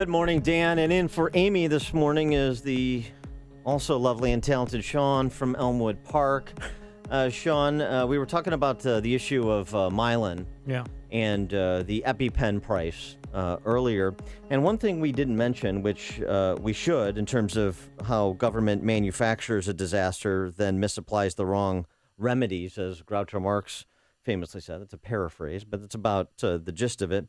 Good morning, Dan. And in for Amy this morning is the also lovely and talented Sean from Elmwood Park. Sean, we were talking about the issue of myelin and the EpiPen price earlier. And one thing we didn't mention, which we should, in terms of how government manufactures a disaster, then misapplies the wrong remedies, as Groucho Marx famously said. It's a paraphrase, but it's about the gist of it.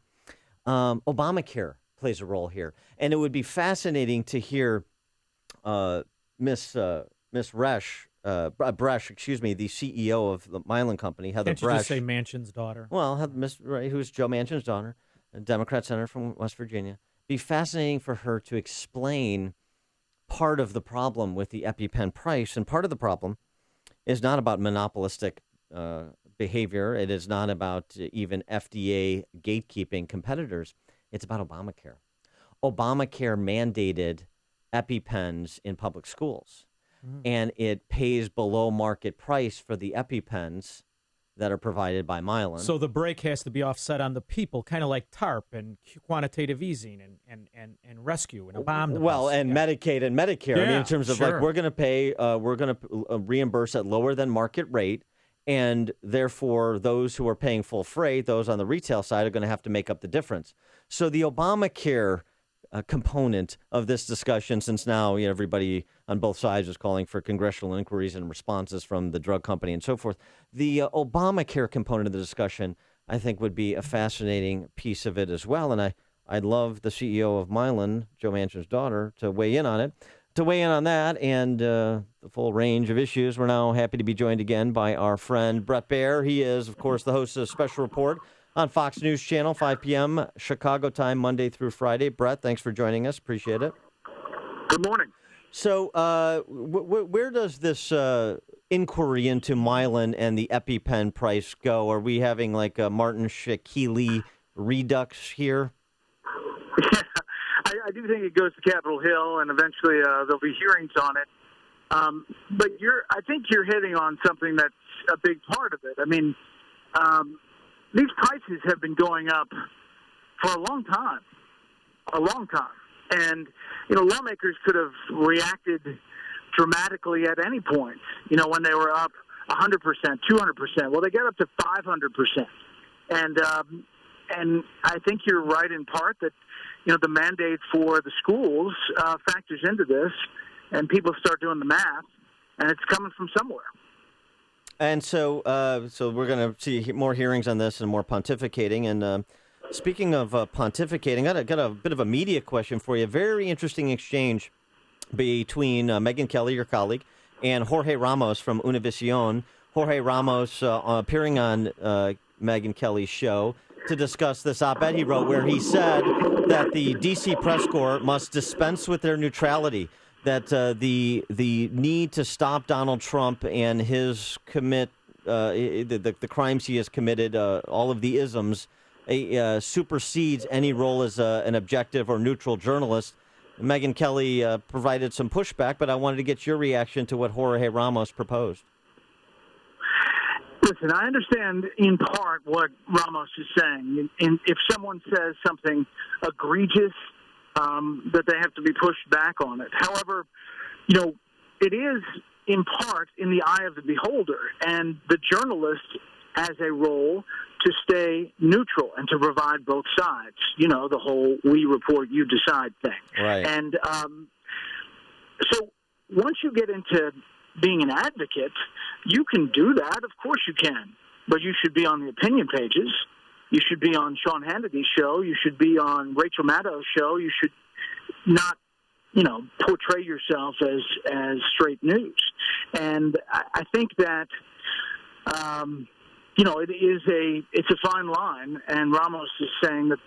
Obamacare plays a role here. And it would be fascinating to hear Miss Bresh, the CEO of the Mylan Company, Heather Can't you Bresh. just say Manchin's daughter? Well, who's Joe Manchin's daughter, a Democrat senator from West Virginia. Be fascinating for her to explain part of the problem with the EpiPen price. And part of the problem is not about monopolistic behavior. It is not about even FDA gatekeeping competitors. It's about Obamacare. Obamacare mandated EpiPens in public schools, and it pays below market price for the EpiPens that are provided by Mylan. So the break has to be offset on the people, kind of like TARP and quantitative easing and rescue and Obamacare. Well, and Medicaid and Medicare. Yeah, I mean, in terms of like we're going to reimburse at lower than market rate. And therefore, those who are paying full freight, those on the retail side, are going to have to make up the difference. So the Obamacare component of this discussion, since now everybody on both sides is calling for congressional inquiries and responses from the drug company and so forth, the Obamacare component of the discussion, I think, would be a fascinating piece of it as well. And I'd love the CEO of Mylan, Joe Manchin's daughter, to weigh in on it. To weigh in on that and the full range of issues, we're now happy to be joined again by our friend Bret Baier. He is, of course, the host of Special Report on Fox News Channel, 5 p.m. Chicago time, Monday through Friday. Bret, thanks for joining us. Appreciate it. Good morning. So where does this inquiry into Mylan and the EpiPen price go? Are we having like a Martin Shkreli redux here? I do think it goes to Capitol Hill, and eventually there'll be hearings on it. But I think you're hitting on something that's a big part of it. I mean, these prices have been going up for a long time. And, lawmakers could have reacted dramatically at any point, when they were up 100%, 200%. Well, they get up to 500%. And I think you're right in part that, the mandate for the schools factors into this, and people start doing the math, and it's coming from somewhere. And so we're going to see more hearings on this and more pontificating. And speaking of pontificating, I got a bit of a media question for you. Very interesting exchange between Megyn Kelly, your colleague, and Jorge Ramos from Univision. Jorge Ramos appearing on Megyn Kelly's show to discuss this op-ed he wrote where he said that the D.C. press corps must dispense with their neutrality, that the need to stop Donald Trump and his the crimes he has committed, all of the isms, supersedes any role as an objective or neutral journalist. Megyn Kelly provided some pushback, but I wanted to get your reaction to what Jorge Ramos proposed. Listen, I understand in part what Ramos is saying. If someone says something egregious, that they have to be pushed back on it. However, it is in part in the eye of the beholder, and the journalist has a role to stay neutral and to provide both sides. The whole "we report, you decide" thing. Right. And so once you get into being an advocate, you can do that. Of course you can. But you should be on the opinion pages. You should be on Sean Hannity's show. You should be on Rachel Maddow's show. You should not, portray yourself as straight news. And I think that, it's a fine line. And Ramos is saying that,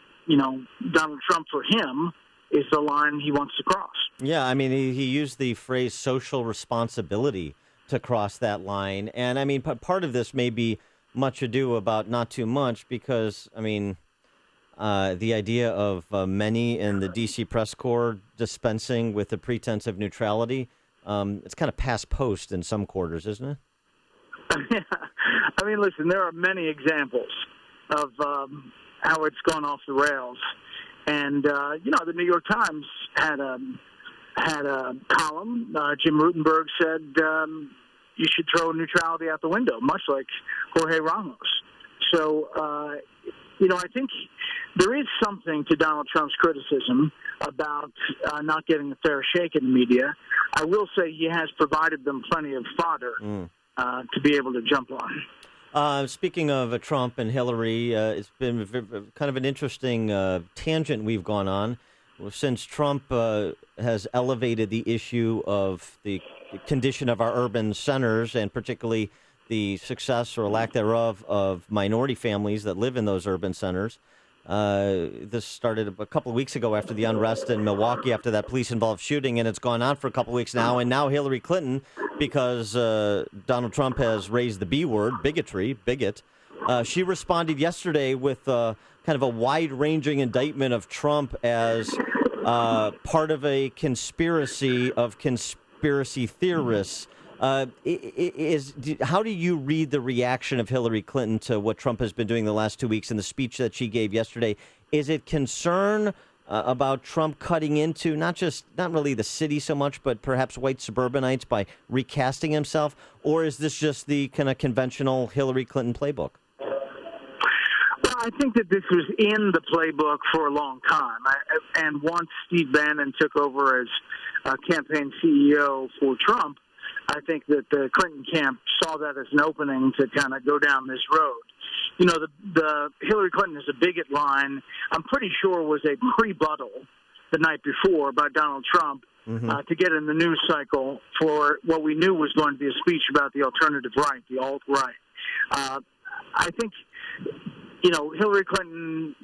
Donald Trump for him is the line he wants to cross. Yeah, I mean, he used the phrase social responsibility to cross that line. And, I mean, part of this may be much ado about not too much because, I mean, the idea of many in the D.C. press corps dispensing with the pretense of neutrality, it's kind of past post in some quarters, isn't it? I mean, listen, there are many examples of how it's gone off the rails. And the New York Times had a column. Jim Rutenberg said you should throw neutrality out the window, much like Jorge Ramos. So, I think there is something to Donald Trump's criticism about not getting a fair shake in the media. I will say he has provided them plenty of fodder to be able to jump on. Speaking of Trump and Hillary, it's been kind of an interesting tangent we've gone on since Trump has elevated the issue of the condition of our urban centers, and particularly the success or lack thereof of minority families that live in those urban centers. This started a couple of weeks ago after the unrest in Milwaukee, after that police-involved shooting, and it's gone on for a couple of weeks now. And now Hillary Clinton, because Donald Trump has raised the B word, bigot, she responded yesterday with kind of a wide-ranging indictment of Trump as part of a conspiracy of conspiracy theorists. How do you read the reaction of Hillary Clinton to what Trump has been doing the last 2 weeks in the speech that she gave yesterday? Is it concern about Trump cutting into not really the city so much, but perhaps white suburbanites by recasting himself? Or is this just the kind of conventional Hillary Clinton playbook? Well, I think that this was in the playbook for a long time. And once Steve Bannon took over as campaign CEO for Trump, I think that the Clinton camp saw that as an opening to kind of go down this road. The Hillary Clinton is a bigot line, I'm pretty sure was a pre-buttal the night before by Donald Trump to get in the news cycle for what we knew was going to be a speech about the alternative right, the alt-right. I think, Hillary Clinton,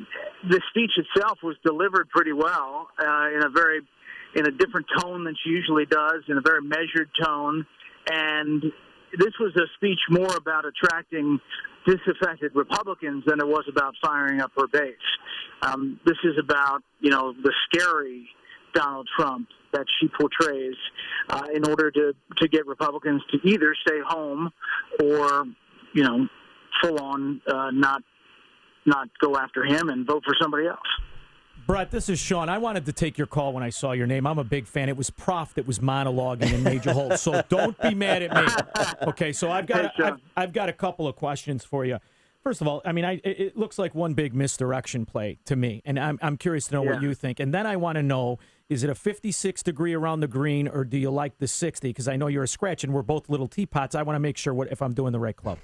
the speech itself was delivered pretty well in a different tone than she usually does, in a very measured tone. And this was a speech more about attracting disaffected Republicans than it was about firing up her base. This is about, the scary Donald Trump that she portrays in order to get Republicans to either stay home or, full on not go after him and vote for somebody else. Bret, this is Sean. I wanted to take your call when I saw your name. I'm a big fan. It was Prof that was monologuing in Major Holt, so don't be mad at me. Okay, so I've got a couple of questions for you. First of all, it looks like one big misdirection play to me, and I'm curious to know what you think. And then I want to know, is it a 56 degree around the green, or do you like the 60? Because I know you're a scratch, and we're both little teapots. I want to make sure if I'm doing the right club.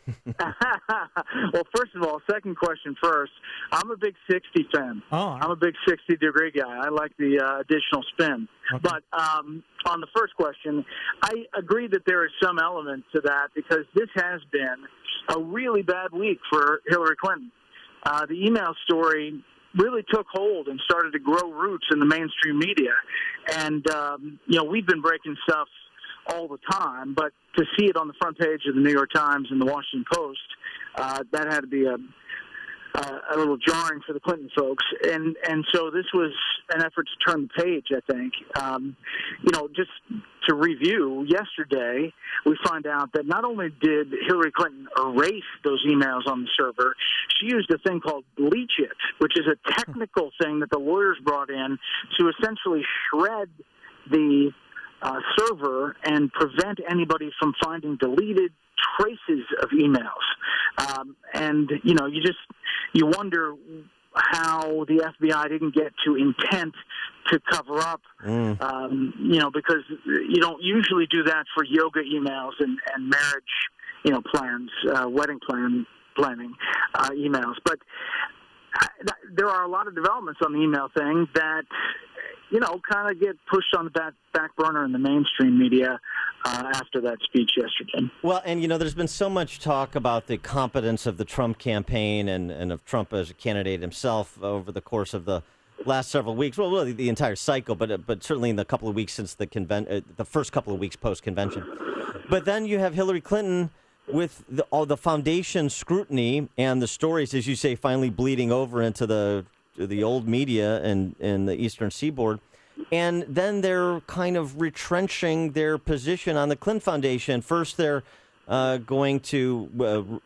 Well, first of all, second question first. I'm a big 60 fan. Oh, I'm a big 60 degree guy. I like the additional spin. Okay. But on the first question, I agree that there is some element to that because this has been a really bad week for Hillary Clinton. The email story really took hold and started to grow roots in the mainstream media. And, we've been breaking stuff all the time, but to see it on the front page of the New York Times and the Washington Post, that had to be a little jarring for the Clinton folks. And so this was an effort to turn the page, I think. Just to review, yesterday we find out that not only did Hillary Clinton erase those emails on the server, she used a thing called Bleach It, which is a technical thing that the lawyers brought in to essentially shred the server and prevent anybody from finding deleted traces of emails. And you wonder how the FBI didn't get to intent to cover up, because you don't usually do that for yoga emails and marriage, plans, wedding planning emails. But there are a lot of developments on the email thing that, kind of get pushed on the back burner in the mainstream media after that speech yesterday. Well, and, there's been so much talk about the competence of the Trump campaign and of Trump as a candidate himself over the course of the last several weeks. Well, really the entire cycle, but certainly in the couple of weeks since the first couple of weeks post-convention. But then you have Hillary Clinton with all the foundation scrutiny and the stories, as you say, finally bleeding over into the old media and the Eastern Seaboard. And then they're kind of retrenching their position on the Clinton Foundation. First, they're going to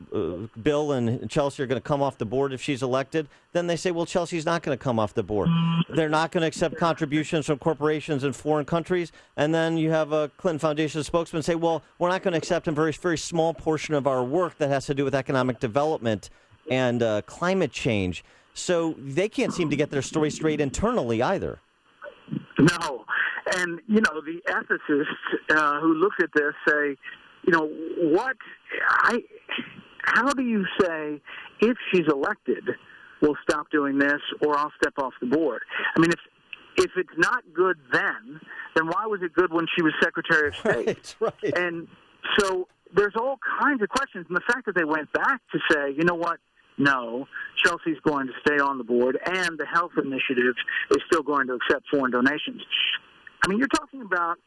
Bill and Chelsea are going to come off the board if she's elected. Then they say, well, Chelsea's not going to come off the board. They're not going to accept contributions from corporations in foreign countries. And then you have a Clinton Foundation spokesman say, well, we're not going to accept a very, very small portion of our work that has to do with economic development and climate change. So they can't seem to get their story straight internally either. No. And, the ethicists who look at this say, how do you say if she's elected, we'll stop doing this or I'll step off the board? I mean, if it's not good then why was it good when she was Secretary of State? Right. And so there's all kinds of questions. And the fact that they went back to say, you know what? No, Chelsea's going to stay on the board, and the health initiative is still going to accept foreign donations. I mean, you're talking about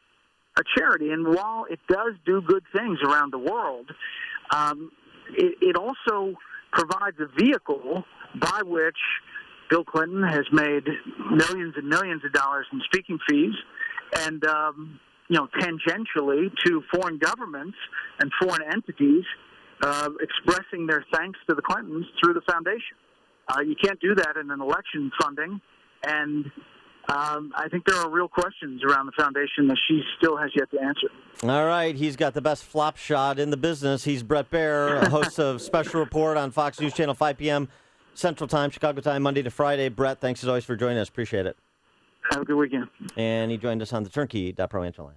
a charity, and while it does do good things around the world, it also provides a vehicle by which Bill Clinton has made millions and millions of dollars in speaking fees, and tangentially to foreign governments and foreign entities expressing their thanks to the Clintons through the foundation. You can't do that in an election funding, and I think there are real questions around the foundation that she still has yet to answer. All right, he's got the best flop shot in the business. He's Bret Baier, host of Special Report on Fox News Channel, 5 p.m. Central Time, Chicago time, Monday to Friday. Bret, thanks as always for joining us. Appreciate it. Have a good weekend. And he joined us on the Turnkey.pro answer line.